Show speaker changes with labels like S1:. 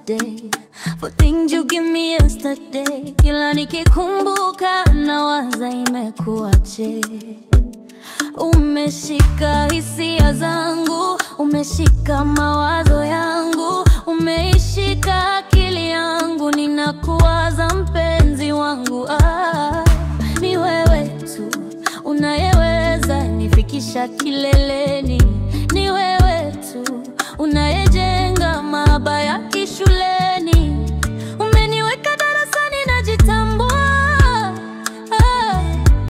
S1: today, for things you give me yesterday. Kila nikikumbuka nawaza imekuache. Umeshika hisia zangu, umeshika mawazo yangu, umeishika akili yangu, ninakuwaza mpenzi wangu. Ni wewe tu unayeweza nifikisha kileleni, ni wewe tu unayejenga mahaba yake